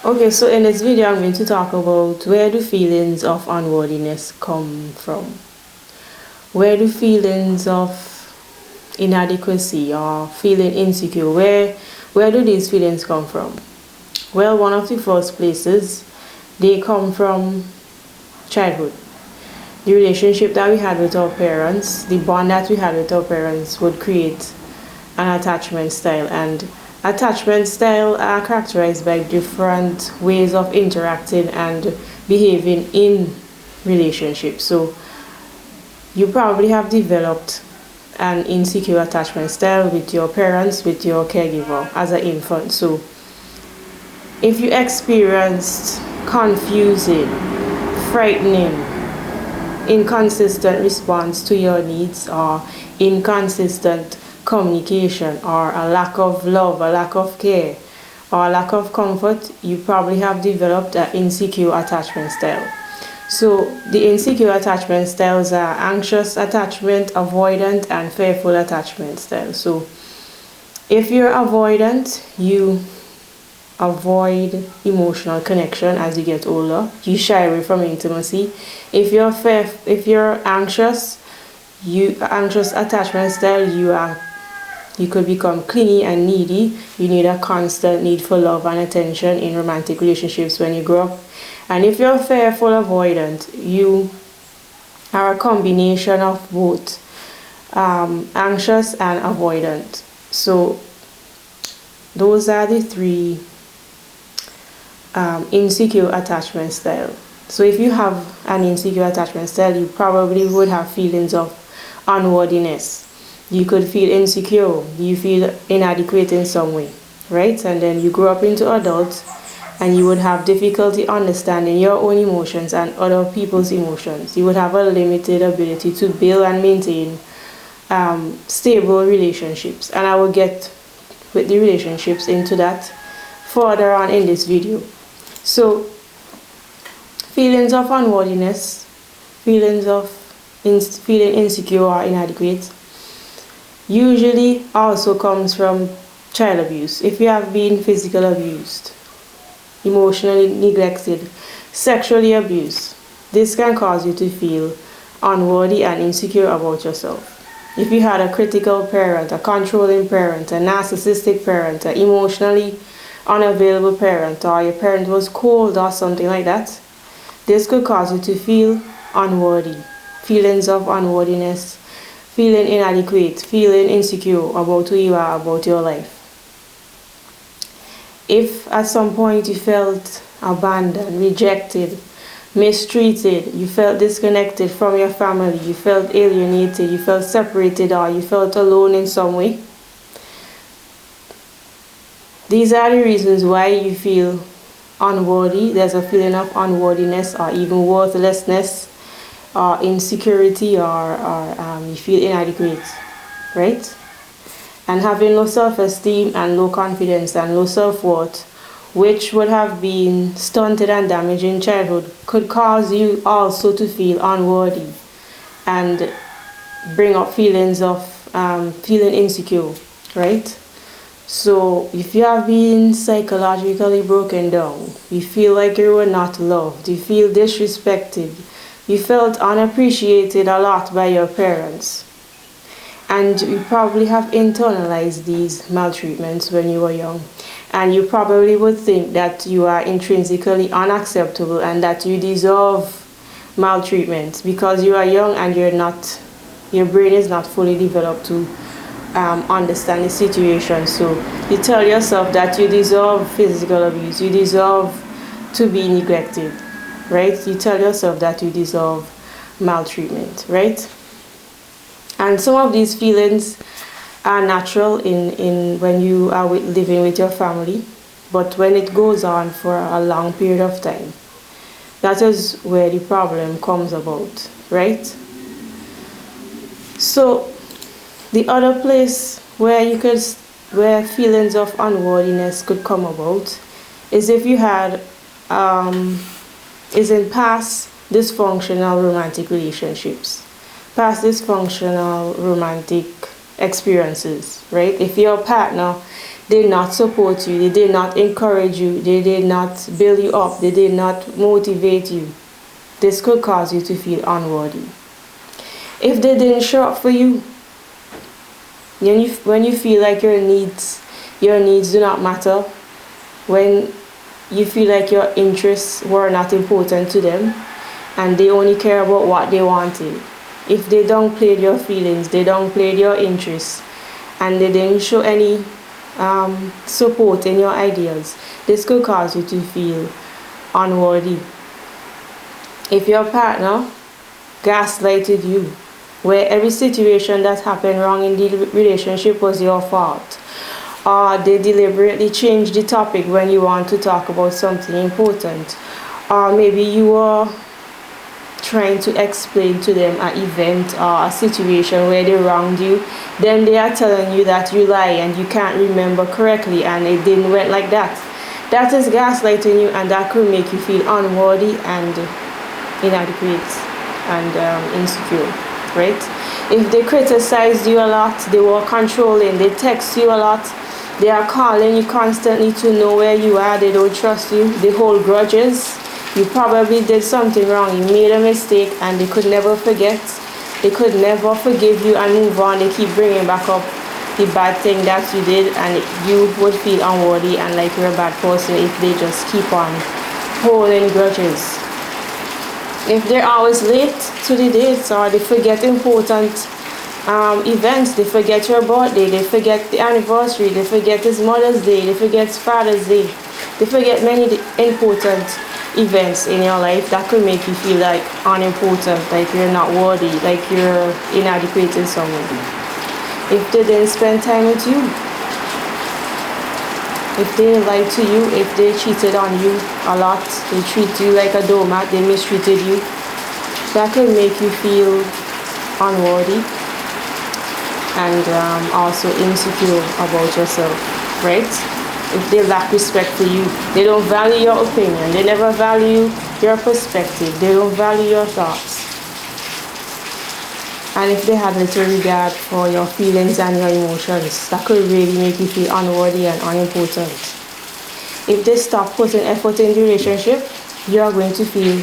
Okay, so in this video, I'm going to talk about where do feelings of unworthiness come from? Where do feelings of inadequacy or feeling insecure, where do these feelings come from? Well, one of the first places they come from childhood. The relationship that we had with our parents, the bond that we had with our parents would create an attachment style, and attachment style are characterized by different ways of interacting and behaving in relationships. So you probably have developed an insecure attachment style with your parents, with your caregiver as an infant. So if you experienced confusing, frightening, inconsistent response to your needs, or inconsistent communication, or a lack of love, a lack of care, or a lack of comfort, you probably have developed an insecure attachment style. So the insecure attachment styles are anxious attachment, avoidant, and fearful attachment style. So if you're avoidant, you avoid emotional connection as you get older. You shy away from intimacy. If you're anxious, anxious attachment style, you could become clingy and needy. You need a constant need for love and attention in romantic relationships when you grow up. And if you're fearful avoidant, you are a combination of both anxious and avoidant. So those are the three insecure attachment style. So if you have an insecure attachment style, you probably would have feelings of unworthiness. You could feel insecure, you feel inadequate in some way, right? And then you grow up into adults and you would have difficulty understanding your own emotions and other people's emotions. You would have a limited ability to build and maintain stable relationships. And I will get with the relationships into that further on in this video. So feelings of unworthiness, feelings of feeling insecure or inadequate usually also comes from child abuse. If you have been physically abused, emotionally neglected, sexually abused, this can cause you to feel unworthy and insecure about yourself. If you had a critical parent, a controlling parent, a narcissistic parent, an emotionally unavailable parent, or your parent was cold or something like that, this could cause you to feel unworthy, feelings of unworthiness, feeling inadequate, feeling insecure about who you are, about your life. If at some point you felt abandoned, rejected, mistreated, you felt disconnected from your family, you felt alienated, you felt separated, or you felt alone in some way, these are the reasons why you feel unworthy. There's a feeling of unworthiness or even worthlessness or insecurity, or you feel inadequate, right? And having low self-esteem and low confidence and low self-worth, which would have been stunted and damaged in childhood, could cause you also to feel unworthy and bring up feelings of feeling insecure, right? So if you have been psychologically broken down, you feel like you were not loved, you feel disrespected, you felt unappreciated a lot by your parents, and you probably have internalized these maltreatments when you were young, and you probably would think that you are intrinsically unacceptable and that you deserve maltreatment because you are young and your brain is not fully developed to understand the situation. So you tell yourself that you deserve physical abuse, you deserve to be neglected, right? You tell yourself that you deserve maltreatment, right? And some of these feelings are natural in when you are living with your family, but when it goes on for a long period of time, that is where the problem comes about, right? So the other place where feelings of unworthiness could come about is if you had is in past dysfunctional romantic relationships, past dysfunctional romantic experiences, right? If your partner did not support you, they did not encourage you, they did not build you up, they did not motivate you, this could cause you to feel unworthy. If they didn't show up for you, when you feel like your needs do not matter, when you feel like your interests were not important to them and they only care about what they wanted, if they downplayed your feelings, they downplayed your interests, and they didn't show any support in your ideas, this could cause you to feel unworthy. If your partner gaslighted you, where every situation that happened wrong in the relationship was your fault, or they deliberately changed the topic when you want to talk about something important, or maybe you were trying to explain to them an event or a situation where they wronged you, then they are telling you that you lie and you can't remember correctly and it didn't went like that. That is gaslighting you, and that could make you feel unworthy and inadequate and insecure, right? If they criticized you a lot, they were controlling, they text you a lot, they are calling you constantly to know where you are, they don't trust you, they hold grudges, you probably did something wrong, you made a mistake and they could never forget, they could never forgive you and move on, they keep bringing back up the bad thing that you did, and you would feel unworthy and like you're a bad person if they just keep on holding grudges. If they're always late to the dates, or they forget important events, they forget your birthday, they forget the anniversary, they forget his Mother's Day, they forget Father's Day, they forget many important events in your life, that could make you feel like unimportant, like you're not worthy, like you're inadequate in some way. If they didn't spend time with you, if they lied to you, if they cheated on you a lot, they treat you like a doormat, they mistreated you, that could make you feel unworthy and also insecure about yourself, right? If they lack respect for you, they don't value your opinion, they never value your perspective, they don't value your thoughts. And if they had little regard for your feelings and your emotions, that could really make you feel unworthy and unimportant. If they stop putting effort in the relationship, you are going to feel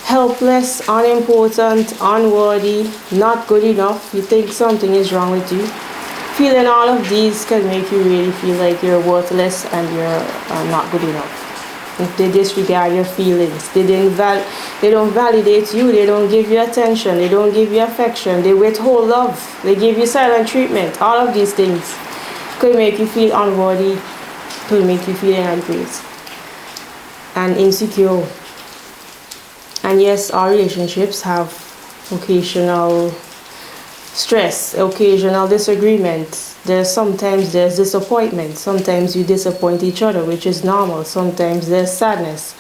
helpless, unimportant, unworthy, not good enough. You think something is wrong with you. Feeling all of these can make you really feel like you're worthless and you're not good enough. If they disregard your feelings, they don't validate you, they don't give you attention, they don't give you affection, they withhold love, they give you silent treatment, all of these things could make you feel unworthy, could make you feel inadequate and insecure. And yes, our relationships have occasional stress, occasional disagreements. Sometimes there's disappointment. Sometimes you disappoint each other, which is normal. Sometimes there's sadness.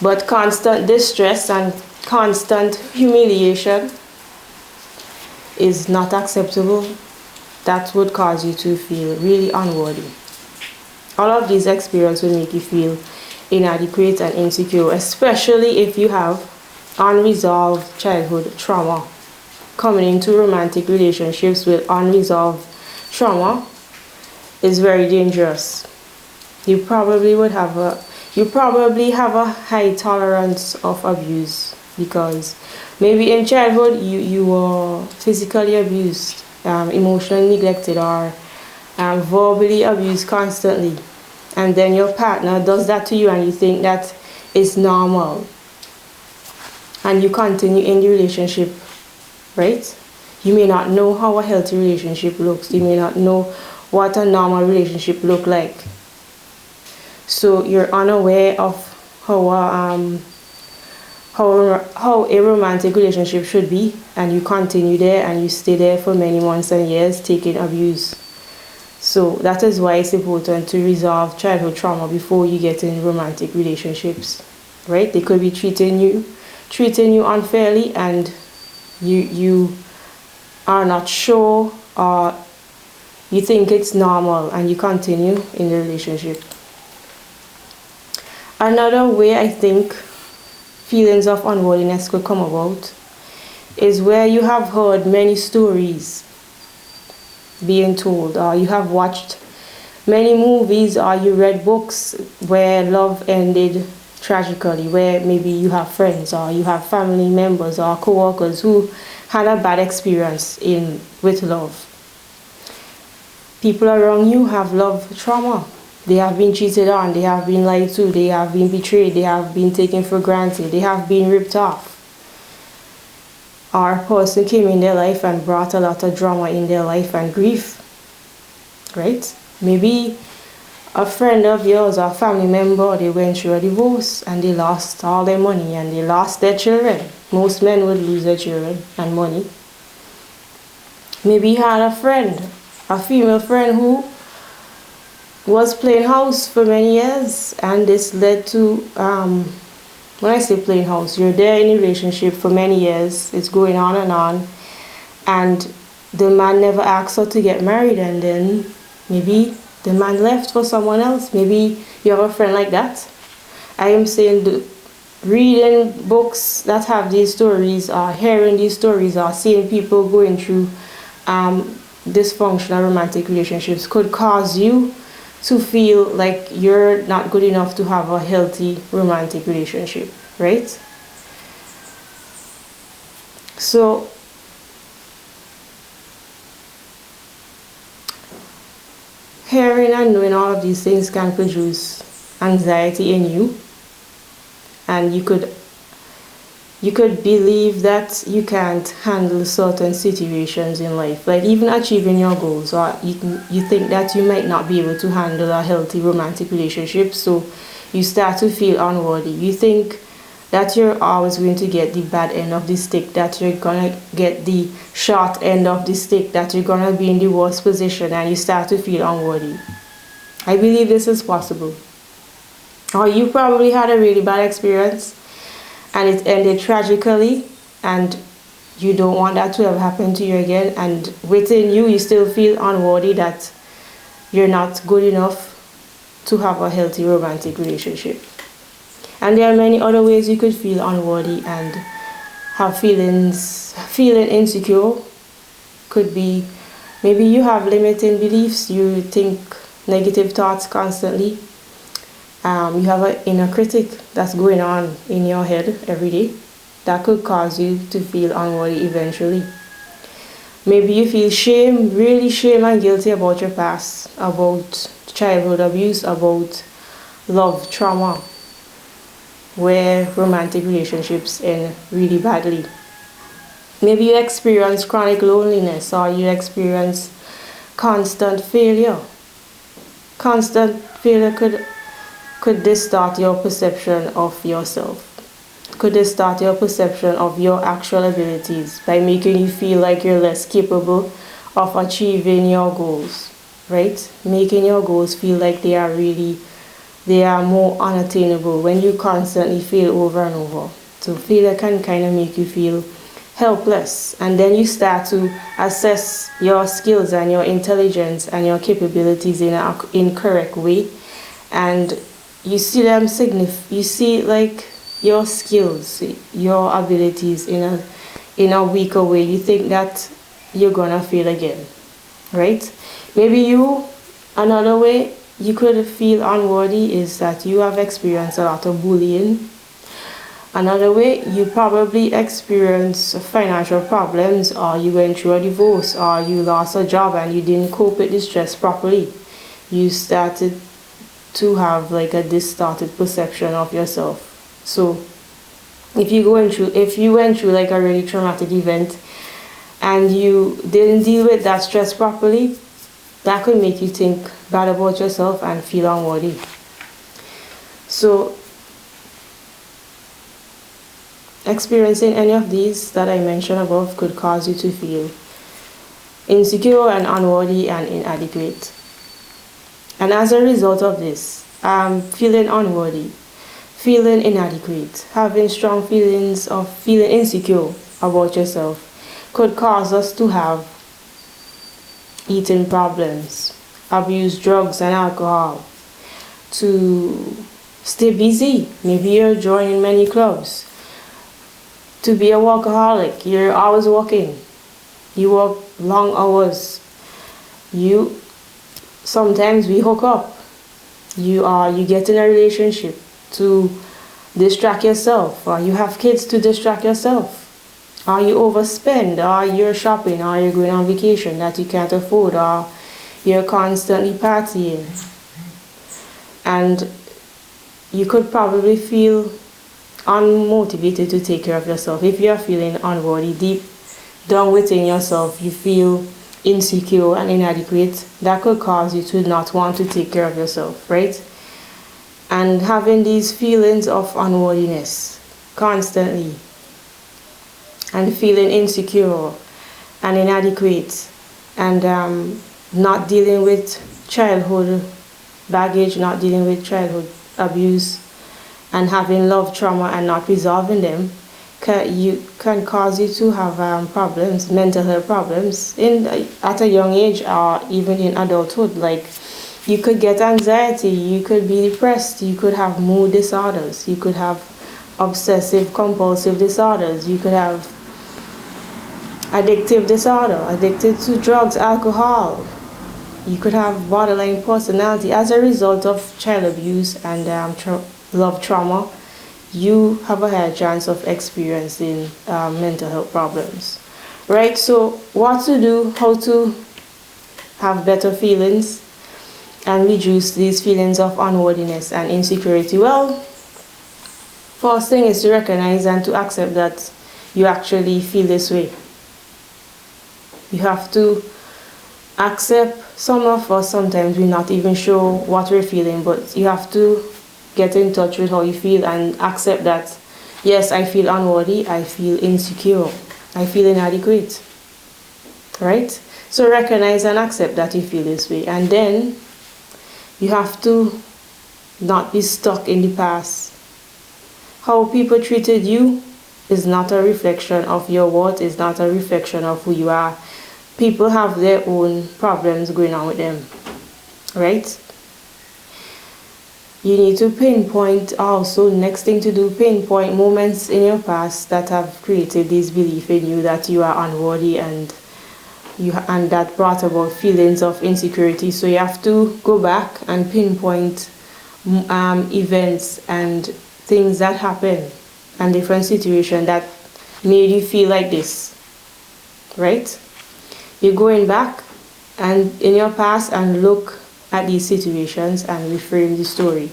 But constant distress and constant humiliation is not acceptable. That would cause you to feel really unworthy. All of these experiences will make you feel inadequate and insecure, especially if you have unresolved childhood trauma. Coming into romantic relationships with unresolved trauma is very dangerous. You probably have a high tolerance of abuse, because maybe in childhood you were physically abused, emotionally neglected, or verbally abused constantly, and then your partner does that to you and you think that it's normal and you continue in the relationship, right? You may not know how a healthy relationship looks. You may not know what a normal relationship looks like. So you're unaware of how a romantic relationship should be, and you continue there and you stay there for many months and years taking abuse. So that is why it's important to resolve childhood trauma before you get in romantic relationships, right? They could be treating you unfairly, and you are not sure, or you think it's normal and you continue in the relationship. Another way I think feelings of unworthiness could come about is where you have heard many stories being told, or you have watched many movies or you read books where love ended tragically, where maybe you have friends or you have family members or co-workers who had a bad experience in with love. People around you have love trauma. They have been cheated on, they have been lied to, they have been betrayed, they have been taken for granted, they have been ripped off. Or a person came in their life and brought a lot of drama in their life and grief, right? Maybe a friend of yours or a family member, they went through a divorce and they lost all their money and they lost their children. Most men would lose their children and money. Maybe you had a friend, a female friend who was playing house for many years, and this led to, when I say playing house, you're there in a relationship for many years, it's going on, and the man never asked her to get married, and then maybe the man left for someone else. Maybe you have a friend like that. I am saying reading books that have these stories, or hearing these stories, or seeing people going through dysfunctional romantic relationships could cause you to feel like you're not good enough to have a healthy romantic relationship, right? So hearing and knowing all of these things can produce anxiety in you, and you could believe that you can't handle certain situations in life, like even achieving your goals, or you think that you might not be able to handle a healthy romantic relationship, so you start to feel unworthy. You think that you're always going to get the bad end of the stick, that you're gonna get the short end of the stick, that you're gonna be in the worst position, and you start to feel unworthy. I believe this is possible. Or you probably had a really bad experience and it ended tragically, and you don't want that to have happened to you again, and within you, you still feel unworthy, that you're not good enough to have a healthy romantic relationship. And there are many other ways you could feel unworthy and have feeling insecure. Could be maybe you have limiting beliefs, you think negative thoughts constantly. You have an inner critic that's going on in your head every day that could cause you to feel unworthy eventually. Maybe you feel shame, really shame and guilty about your past, about childhood abuse, about love trauma, where romantic relationships end really badly. Maybe you experience chronic loneliness, or you experience constant failure. Constant failure could distort your perception of yourself, could distort your perception of your actual abilities by making you feel like you're less capable of achieving your goals, right? Making your goals feel like they are more unattainable when you constantly fail over and over. So failure can kind of make you feel helpless, and then you start to assess your skills and your intelligence and your capabilities in an incorrect way, and you see them you see like your skills, your abilities in a weaker way. You think that you're gonna fail again, right? Maybe another way you could feel unworthy is that you have experienced a lot of bullying. Another way, you probably experience financial problems, or you went through a divorce, or you lost a job and you didn't cope with the stress properly. You started to have like a distorted perception of yourself. So if you went through like a really traumatic event and you didn't deal with that stress properly, that could make you think bad about yourself and feel unworthy. So experiencing any of these that I mentioned above could cause you to feel insecure and unworthy and inadequate. And as a result of this, feeling unworthy, feeling inadequate, having strong feelings of feeling insecure about yourself could cause us to have eating problems, abuse drugs and alcohol, to stay busy. Maybe you're joining many clubs. To be a workaholic, you're always working. You work long hours. You sometimes we hook up. You get in a relationship to distract yourself, or you have kids to distract yourself, or you overspend, or you're shopping, or you're going on vacation that you can't afford, or you're constantly partying. And you could probably feel unmotivated to take care of yourself. If you're feeling unworthy, deep down within yourself, you feel insecure and inadequate, that could cause you to not want to take care of yourself, right? And having these feelings of unworthiness constantly, and feeling insecure and inadequate, and not dealing with childhood baggage, not dealing with childhood abuse, and having love trauma and not resolving them, can cause you to have problems, mental health problems, at a young age or even in adulthood. Like, you could get anxiety, you could be depressed, you could have mood disorders, you could have obsessive compulsive disorders, you could have addictive disorder, addicted to drugs, alcohol. You could have borderline personality as a result of child abuse and love trauma. You have a higher chance of experiencing mental health problems, right? So what to do, how to have better feelings and reduce these feelings of unworthiness and insecurity? Well, first thing is to recognize and to accept that you actually feel this way. You have to accept. Some of us, sometimes we're not even sure what we're feeling, but you have to get in touch with how you feel and accept that, yes, I feel unworthy, I feel insecure, I feel inadequate, right? So recognize and accept that you feel this way, and then you have to not be stuck in the past. How people treated you is not a reflection of your worth, is not a reflection of who you are. People have their own problems going on with them, right? You need to pinpoint also, next thing to do, pinpoint moments in your past that have created this belief in you that you are unworthy, and that brought about feelings of insecurity. So you have to go back and pinpoint events and things that happen and different situations that made you feel like this, right? You're going back and in your past and look at these situations and reframe the story,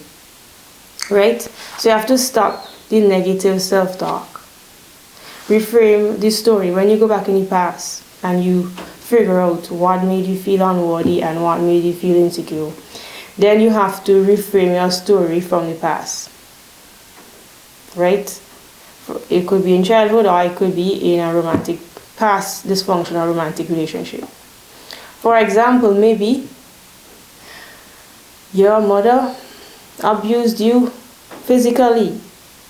right? So you have to stop the negative self-talk. Reframe the story. When you go back in the past and you figure out what made you feel unworthy and what made you feel insecure, then you have to reframe your story from the past, right? It could be in childhood, or it could be in a past dysfunctional romantic relationship. For example, maybe your mother abused you physically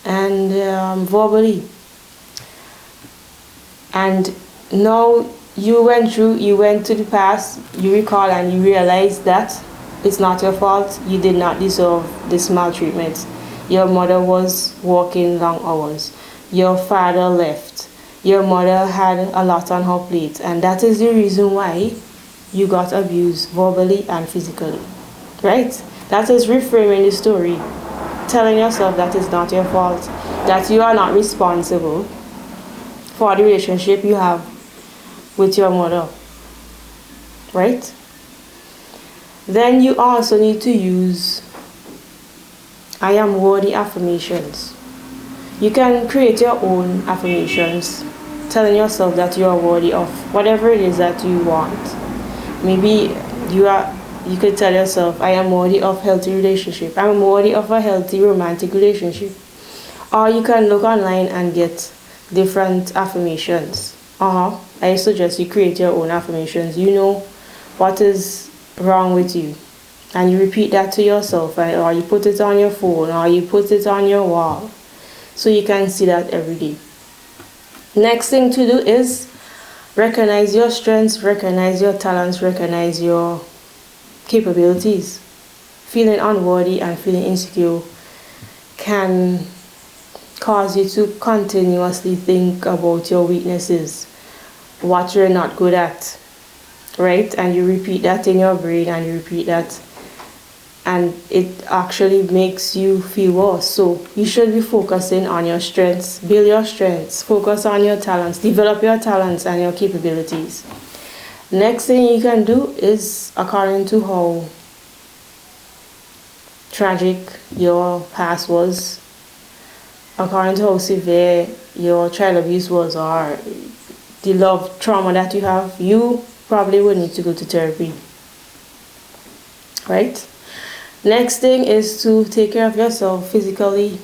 and verbally, and now you went to the past, you recall and you realize that it's not your fault, you did not deserve this maltreatment. Your mother was working long hours, your father left, your mother had a lot on her plate, and that is the reason why you got abused verbally and physically, right? That is reframing the story, telling yourself that it's not your fault, that you are not responsible for the relationship you have with your mother, right? Then you also need to use I am worthy affirmations. You can create your own affirmations, telling yourself that you are worthy of whatever it is that you want. Maybe you could tell yourself, I am worthy of healthy relationship. I am worthy of a healthy romantic relationship. Or you can look online and get different affirmations. I suggest you create your own affirmations. You know what is wrong with you, and you repeat that to yourself, or you put it on your phone, or you put it on your wall, so you can see that every day. Next thing to do is recognize your strengths, recognize your talents, recognize your capabilities. Feeling unworthy and feeling insecure can cause you to continuously think about your weaknesses, what you're not good at, right? And you repeat that in your brain, and you repeat that, and it actually makes you feel worse. So you should be focusing on your strengths, build your strengths, focus on your talents, develop your talents and your capabilities. Next thing you can do is, according to how tragic your past was, according to how severe your child abuse was, or the love trauma that you have, you probably would need to go to therapy, right? Next thing is to take care of yourself physically,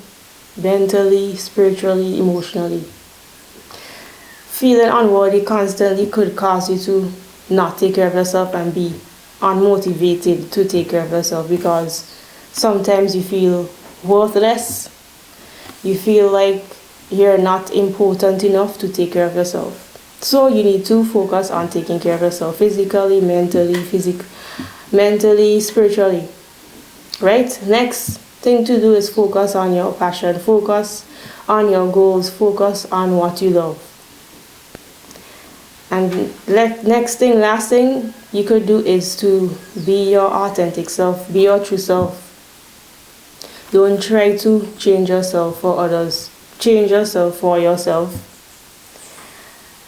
mentally, spiritually, emotionally. Feeling unworthy constantly could cause you to not take care of yourself and be unmotivated to take care of yourself, because sometimes you feel worthless. You feel like you're not important enough to take care of yourself. So you need to focus on taking care of yourself physically, mentally, spiritually. Right? Next thing to do is focus on your passion, focus on your goals, focus on what you love. And last thing you could do is to be your authentic self, be your true self. Don't try to change yourself for others. Change yourself for yourself.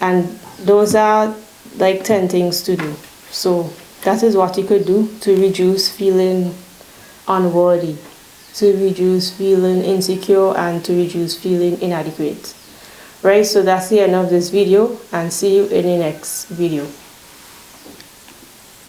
And those are like 10 things to do. So that is what you could do to reduce feeling unworthy, to reduce feeling insecure, and to reduce feeling inadequate. Right, so that's the end of this video, and see you in the next video.